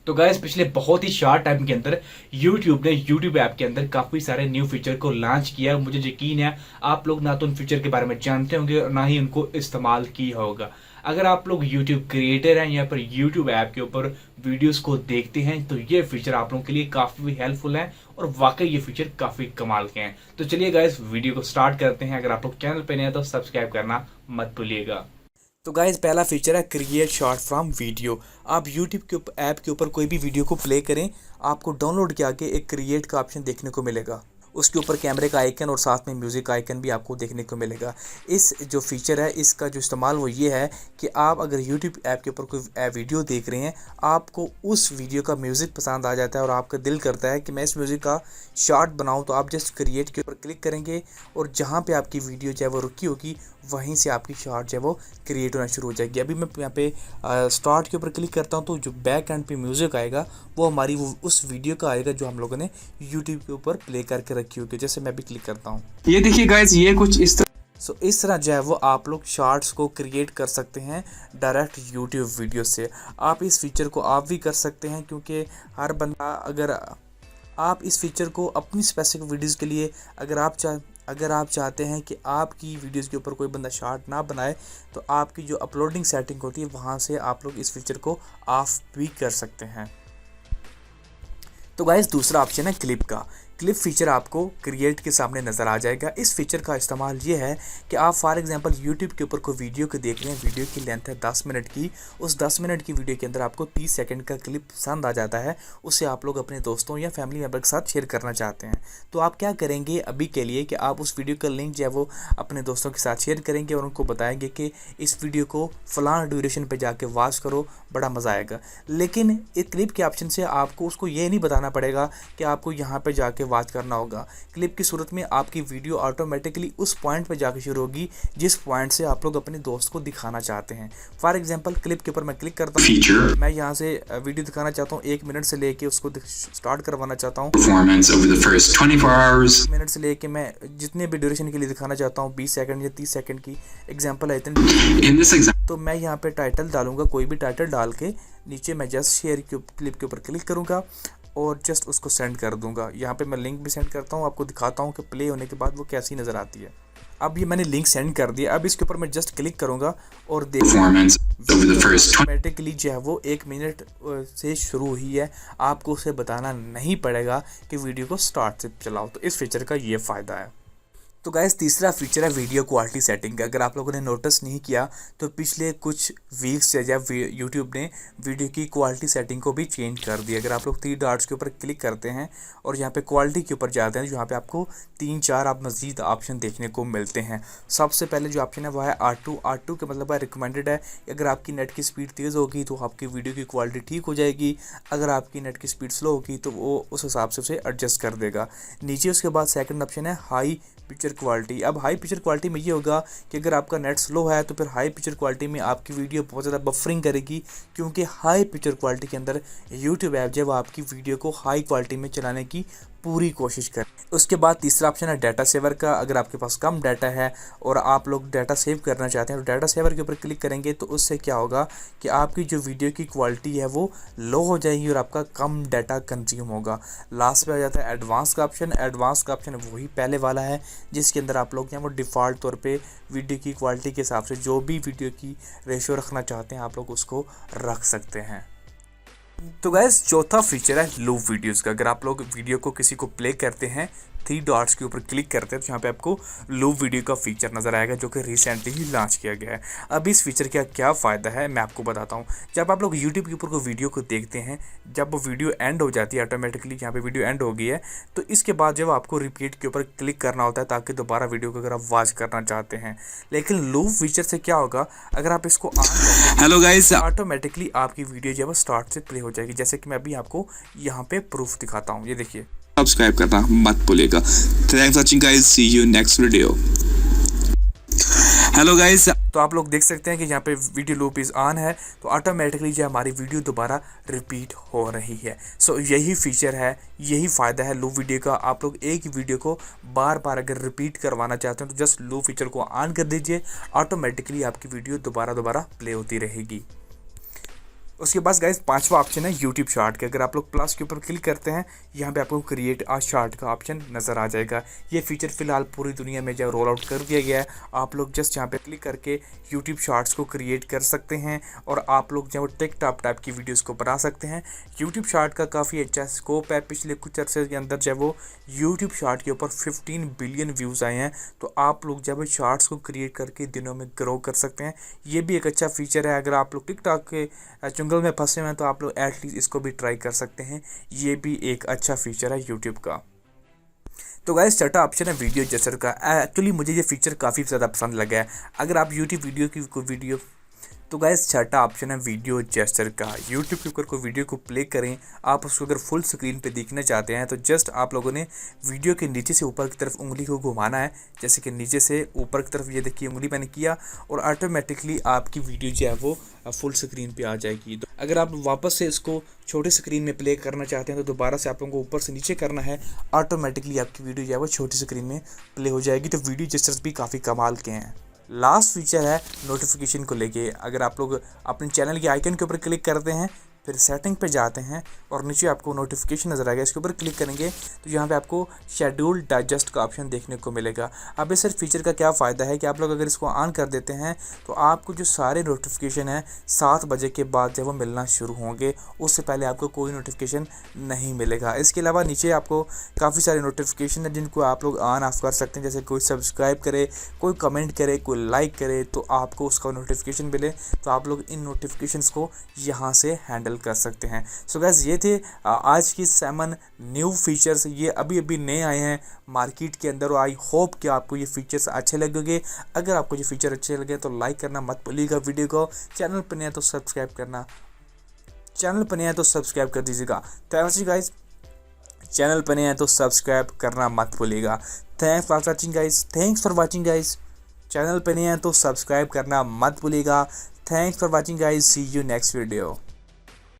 तो गाइस पिछले बहुत ही शॉर्ट टाइम के अंदर YouTube ने YouTube ऐप के अंदर काफ़ी सारे न्यू फीचर को लॉन्च किया। मुझे यकीन है आप लोग ना तो उन फीचर के बारे में जानते होंगे और ना ही उनको इस्तेमाल किया होगा। अगर आप लोग YouTube क्रिएटर हैं या फिर YouTube ऐप के ऊपर वीडियोस को देखते हैं तो ये फीचर आप लोगों के लिए काफ़ी हेल्पफुल है और वाकई ये फीचर काफ़ी कमाल के हैं। तो चलिए गाइस वीडियो को स्टार्ट करते हैं। अगर आप लोग चैनल पे नए हैं तो सब्सक्राइब करना मत भूलिएगा। तो गाइज पहला फीचर है क्रिएट शॉर्ट फ्रॉम वीडियो। आप यूट्यूब के ऐप के ऊपर कोई भी वीडियो को प्ले करें, आपको डाउनलोड के आगे एक क्रिएट का ऑप्शन देखने को मिलेगा। उसके ऊपर कैमरे का आइकन और साथ में म्यूज़िक का आइकन भी आपको देखने को मिलेगा। इस जो फीचर है इसका जो इस्तेमाल वो ये है कि आप अगर यूट्यूब ऐप के ऊपर कोई वीडियो देख रहे हैं, आपको उस वीडियो का म्यूज़िक पसंद आ जाता है और आपका दिल करता है कि मैं इस म्यूज़िक का शॉर्ट बनाऊं, तो आप जस्ट क्रिएट के ऊपर क्लिक करेंगे और जहाँ पे आपकी वीडियो जो है वो रुकी होगी वहीं से आपकी शॉर्ट जो है वो क्रिएट होना शुरू हो जाएगी। अभी मैं यहाँ पे स्टार्ट के ऊपर क्लिक करता हूँ तो जो बैक एंड पे म्यूज़िक आएगा वो हमारी वो उस वीडियो का आएगा जो हम लोगों ने यूट्यूब के ऊपर प्ले करके रखी होगी। जैसे मैं भी क्लिक करता हूँ, ये देखिए गाइस, ये कुछ इस तरह इस तरह जो है वो आप लोग शॉर्ट्स को क्रिएट कर सकते हैं डायरेक्ट यूट्यूब वीडियो से। आप इस फीचर को आप भी कर सकते हैं क्योंकि हर बंदा अगर आप इस फीचर को अपनी स्पेसिफिक वीडियोज़ के लिए अगर आप चाहते हैं कि आपकी वीडियोज़ के ऊपर कोई बंदा शॉर्ट ना बनाए तो आपकी जो अपलोडिंग सेटिंग होती है वहाँ से आप लोग इस फीचर को ऑफ भी कर सकते हैं। तो गाइस दूसरा ऑप्शन है क्लिप का। क्लिप फीचर आपको क्रिएट के सामने नज़र आ जाएगा। इस फीचर का इस्तेमाल ये है कि आप फॉर एग्जांपल यूट्यूब के ऊपर कोई वीडियो को देख रहे हैं, वीडियो की लेंथ है 10 मिनट की, उस 10 मिनट की वीडियो के अंदर आपको 30 सेकंड का क्लिप पसंद आ जाता है, उसे आप लोग अपने दोस्तों या फैमिली मेम्बर के साथ शेयर करना चाहते हैं। तो आप क्या करेंगे अभी के लिए कि आप उस वीडियो का लिंक जो है वो अपने दोस्तों के साथ शेयर करेंगे और उनको बताएंगे कि इस वीडियो को फलां ड्यूरेशन पर जाके वॉच करो, बड़ा मज़ा आएगा। लेकिन इस क्लिप के ऑप्शन से आपको उसको ये नहीं बताना पड़ेगा कि आपको यहाँ पर जाके वॉच करना होगा। क्लिप की सूरत में आपकी वीडियो ऑटोमेटिकली उस पॉइंट पे जाके शुरू होगी जिस पॉइंट से आप लोग अपने दोस्त को दिखाना चाहते हैं। फॉर एग्जांपल क्लिप के ऊपर मैं क्लिक करता हूँ, मैं यहाँ से वीडियो दिखाना चाहता हूँ 1 मिनट से लेके उसको स्टार्ट करवाना चाहता हूँ। 1 मिनट से लेके मैं जितने भी ड्यूरेशन के लिए दिखाना चाहता हूँ 20 सेकंड या 30 सेकंड की एग्जाम्पल है इतनी, तो मैं यहाँ पे टाइटल डालूंगा, कोई भी टाइटल डाल के नीचे मैं जस्ट शेयर क्लिप के ऊपर क्लिक करूँगा और जस्ट उसको सेंड कर दूंगा। यहाँ पे मैं लिंक भी सेंड करता हूँ, आपको दिखाता हूँ कि प्ले होने के बाद वो कैसी नज़र आती है। अब ये मैंने लिंक सेंड कर दिया। अब इसके ऊपर मैं जस्ट क्लिक करूँगा और ऑटोमेटिकली जो है वो 1 मिनट से शुरू हुई है, आपको उसे बताना नहीं पड़ेगा कि वीडियो को स्टार्ट से चलाओ। तो इस फीचर का ये फ़ायदा है। तो गाइस तीसरा फीचर है वीडियो क्वालिटी सेटिंग। अगर आप लोगों ने नोटिस नहीं किया तो पिछले कुछ वीक्स से जब यूट्यूब ने वीडियो की क्वालिटी सेटिंग को भी चेंज कर दिया। अगर आप लोग 3 डॉट्स के ऊपर क्लिक करते हैं और यहाँ पे क्वालिटी के ऊपर जाते हैं, जहाँ पे आपको 3-4 आप मज़ीद ऑप्शन देखने को मिलते हैं। सबसे पहले जो ऑप्शन है वो है R2। R2 का मतलब है रिकमेंडेड है। अगर आपकी नेट की स्पीड तेज़ होगी तो आपकी वीडियो की क्वालिटी ठीक हो जाएगी, अगर आपकी नेट की स्पीड स्लो होगी तो वो उस हिसाब से उसे एडजस्ट कर देगा। नीचे उसके बाद सेकंड ऑप्शन है हाई पिक्चर क्वालिटी। अब हाई पिक्चर क्वालिटी में ये होगा कि अगर आपका नेट स्लो है तो फिर हाई पिक्चर क्वालिटी में आपकी वीडियो बहुत ज़्यादा बफरिंग करेगी, क्योंकि हाई पिक्चर क्वालिटी के अंदर यूट्यूब ऐप जो है वो आपकी वीडियो को हाई क्वालिटी में चलाने की पूरी कोशिश करें। उसके बाद तीसरा ऑप्शन है डाटा सेवर का। अगर आपके पास कम डाटा है और आप लोग डाटा सेव करना चाहते हैं तो डाटा सेवर के ऊपर क्लिक करेंगे तो उससे क्या होगा कि आपकी जो वीडियो की क्वालिटी है वो लो हो जाएगी और आपका कम डाटा कंज्यूम होगा। लास्ट पे आ जाता है एडवांस का ऑप्शन। एडवांस का ऑप्शन वही पहले वाला है जिसके अंदर आप लोग वो डिफ़ॉल्ट तौर पे वीडियो की क्वालिटी के हिसाब से जो भी वीडियो की रेशियो रखना चाहते हैं आप लोग उसको रख सकते हैं। तो गाइस चौथा फीचर है लूप वीडियोस का। अगर आप लोग वीडियो को किसी को प्ले करते हैं 3 डॉट्स के ऊपर क्लिक करते हैं तो यहाँ पे आपको लूप वीडियो का फीचर नज़र आएगा जो कि रिसेंटली ही लॉन्च किया गया है। अब इस फीचर का क्या फ़ायदा है मैं आपको बताता हूँ। जब आप लोग यूट्यूब के ऊपर कोई वीडियो को देखते हैं, जब वो वीडियो एंड हो जाती है ऑटोमेटिकली, यहाँ पे वीडियो एंड हो गई है, तो इसके बाद जब आपको रिपीट के ऊपर क्लिक करना होता है ताकि दोबारा वीडियो को अगर आप वॉच करना चाहते हैं। लेकिन लूप फीचर से क्या होगा, अगर आप इसको हेलो गाइस, ऑटोमेटिकली आपकी वीडियो जो है स्टार्ट से प्ले हो जाएगी। जैसे कि मैं अभी आपको यहाँ पे प्रूफ दिखाता हूँ, ये देखिए। सब्सक्राइब करना मत भूलिएगा। Thanks watching guys, see you next video. Hello guys, तो आप लोग देख सकते हैं कि यहाँ पे वीडियो लूप इज़ ऑन है तो ऑटोमेटिकली जो हमारी वीडियो दोबारा रिपीट हो रही है। सो यही फीचर है, यही फ़ायदा है लूप वीडियो का। आप लोग एक ही वीडियो को बार बार अगर रिपीट करवाना चाहते हैं तो जस्ट लूप फीचर को ऑन कर दीजिए, ऑटोमेटिकली आपकी वीडियो दोबारा प्ले होती रहेगी। उसके बाद गाइस पांचवा ऑप्शन है यूट्यूब शॉर्ट का। अगर आप लोग प्लस के ऊपर क्लिक करते हैं, यहाँ पे आपको क्रिएट अ शॉर्ट का ऑप्शन नज़र आ जाएगा। ये फीचर फिलहाल पूरी दुनिया में जब रोल आउट कर दिया गया है, आप लोग जस्ट यहाँ पे क्लिक करके यूट्यूब शॉर्ट्स को क्रिएट कर सकते हैं और आप लोग जब टिकटॉक टाइप की वीडियोस को बना सकते हैं। यूट्यूब शॉर्ट का काफ़ी अच्छा स्कोप है। पिछले कुछ अरसे के अंदर जब वो यूट्यूब शॉर्ट के ऊपर 15 बिलियन व्यूज़ आए हैं, तो आप लोग जब शॉर्ट्स को क्रिएट करके दिनों में ग्रो कर सकते हैं। ये भी एक अच्छा फीचर है। अगर आप लोग टिकटॉक के चुंगल में फंसे हुए हैं तो आप लोग एटलीस्ट इसको भी ट्राई कर सकते हैं। ये भी एक अच्छा फीचर है यूट्यूब का। तो गाइस छठा ऑप्शन है वीडियो जेस्चर का। एक्चुअली मुझे ये फीचर काफ़ी ज़्यादा पसंद लगा है। अगर आप यूट्यूब वीडियो की कोई वीडियो तो गाइस छठा ऑप्शन है वीडियो जेस्चर का। यूट्यूब के ऊपर कोई वीडियो को प्ले करें, आप उसको अगर फुल स्क्रीन पे देखना चाहते हैं तो जस्ट आप लोगों ने वीडियो के नीचे से ऊपर की तरफ उंगली को घुमाना है। जैसे कि नीचे से ऊपर की तरफ ये देखिए उंगली मैंने किया और ऑटोमेटिकली आपकी वीडियो जो है वो फुल स्क्रीन पे आ जाएगी। तो अगर आप वापस से इसको छोटे स्क्रीन में प्ले करना चाहते हैं तो दोबारा से आप लोगों को ऊपर से नीचे करना है, ऑटोमेटिकली आपकी वीडियो जो है वो छोटी स्क्रीन में प्ले हो जाएगी। तो वीडियो जेस्चर्स भी काफ़ी कमाल के हैं। लास्ट फीचर है नोटिफिकेशन को लेके। अगर आप लोग अपने चैनल के आइकन के ऊपर क्लिक करते हैं, फिर सेटिंग पे जाते हैं और नीचे आपको नोटिफिकेशन नज़र आएगा, इसके ऊपर क्लिक करेंगे तो यहाँ पे आपको शेड्यूल डाइजेस्ट का ऑप्शन देखने को मिलेगा। अब इस फीचर का क्या फ़ायदा है कि आप लोग अगर इसको ऑन कर देते हैं तो आपको जो सारे नोटिफिकेशन हैं 7 बजे के बाद जब वो मिलना शुरू होंगे, उससे पहले आपको कोई नोटिफिकेशन नहीं मिलेगा। इसके अलावा नीचे आपको काफ़ी सारे नोटिफिकेशन हैं जिनको आप लोग ऑन ऑफ कर सकते हैं। जैसे कोई सब्सक्राइब करे, कोई कमेंट करे, कोई लाइक करे तो आपको उसका नोटिफिकेशन मिले, तो आप लोग इन नोटिफिकेशंस को यहाँ से हैंडल कर सकते हैं। सो गाइस ये थे आज की 7 न्यू फीचर्स। ये अभी अभी नए आए हैं मार्केट के अंदर और आई होप कि आपको ये फीचर्स अच्छे लगेंगे। अगर आपको ये फीचर अच्छे लगे तो लाइक करना मत भूलिएगा वीडियो को। चैनल पर नया तो सब्सक्राइब कर दीजिएगा। थैंक्स गाइस, चैनल पर नया तो सब्सक्राइब करना मत भूलिएगा। Thanks for watching guys. Channel पर नया तो सब्सक्राइब करना मत भूलिएगा। Thanks for watching guys. See you next video.